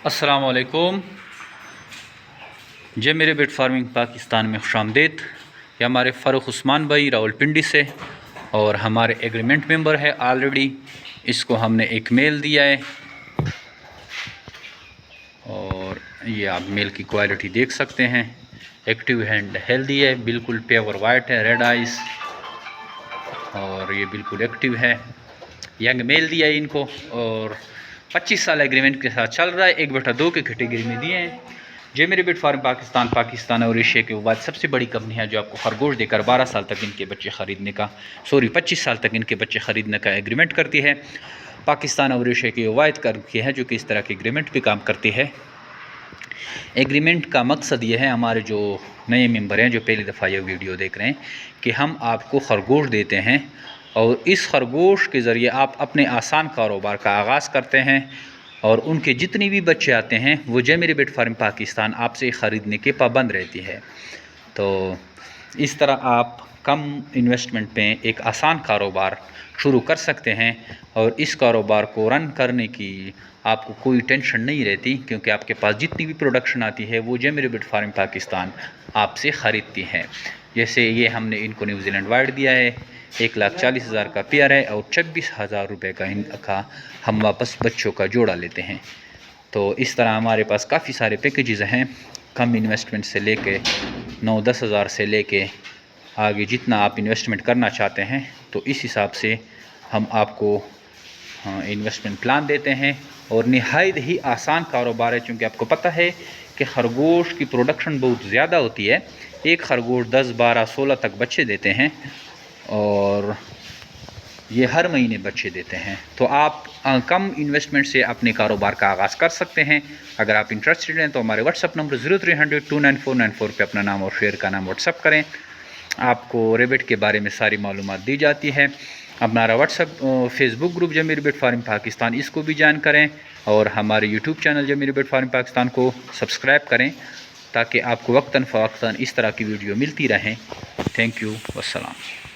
अस्सलाम वालेकुम। जे मेरे बेट फार्मिंग पाकिस्तान में खुशामदीद। ये हमारे फ़ारूक उस्मान भाई रावलपिंडी से, और हमारे एग्रीमेंट मेंबर है ऑलरेडी। इसको हमने एक मेल दिया है, और ये आप मेल की क्वालिटी देख सकते हैं। एक्टिव एंड हेल्दी है, बिल्कुल प्योर वाइट है, रेड आइस, और ये बिल्कुल एक्टिव है। यंग मेल दिया है इनको, और 25 साल एग्रीमेंट के साथ चल रहा है। 1/2 की कैटेगरी में दिए हैं। जे मेरे बेट फार्म पाकिस्तान और एशिया के बाद सबसे बड़ी कंपनी है जो आपको खरगोश देकर 12 साल तक इनके बच्चे ख़रीदने का 25 साल तक इनके बच्चे ख़रीदने का एग्रीमेंट करती है। पाकिस्तान और एशिया की वायद करके है जो कि इस तरह के एग्रीमेंट पे काम करती है। एग्रीमेंट का मकसद ये है, हमारे जो नए मेंबर हैं जो पहली दफ़ा ये वीडियो देख रहे हैं, कि हम आपको खरगोश देते हैं और इस खरगोश के ज़रिए आप अपने आसान कारोबार का आगाज़ करते हैं, और उनके जितने भी बच्चे आते हैं वो जे मेरे बेट फार्म पाकिस्तान आपसे ख़रीदने के पाबंद रहती है। तो इस तरह आप कम इन्वेस्टमेंट पे एक आसान कारोबार शुरू कर सकते हैं, और इस कारोबार को रन करने की आपको कोई टेंशन नहीं रहती, क्योंकि आपके पास जितनी भी प्रोडक्शन आती है वो जे मेरे बेट फार्म पाकिस्तान आपसे ख़रीदती है। जैसे ये हमने इनको न्यूजीलैंड वाइड दिया है, 1,40,000 का पेयर है, और 26,000 रुपये का इनका हम वापस बच्चों का जोड़ा लेते हैं। तो इस तरह हमारे पास काफ़ी सारे पैकेजेस हैं, कम इन्वेस्टमेंट से लेके 9-10 हज़ार से लेके आगे जितना आप इन्वेस्टमेंट करना चाहते हैं, तो इस हिसाब से हम आपको इन्वेस्टमेंट प्लान देते हैं। और निहायत ही आसान कारोबार है, क्योंकि आपको पता है कि खरगोश की प्रोडक्शन बहुत ज़्यादा होती है। एक खरगोश 10, 12, 16 तक बच्चे देते हैं, और ये हर महीने बच्चे देते हैं। तो आप कम इन्वेस्टमेंट से अपने कारोबार का आगाज़ कर सकते हैं। अगर आप इंटरेस्टेड हैं तो हमारे व्हाट्सअप नंबर 0300-29494 पे अपना नाम और शेयर का नाम व्हाट्सअप करें। आपको रेबिट के बारे में सारी मालूमात दी जाती है। हमारा व्हाट्सअप फेसबुक ग्रुप जमीर बेट फार्म पाकिस्तान, इसको भी ज्वाइन करें, और हमारे यूट्यूब चैनल जमीर बेट फार्म पाकिस्तान को सब्सक्राइब करें, ताकि आपको वक्तन फ़वक्तन इस तरह की वीडियो मिलती रहें। Thank you, वस्सलाम।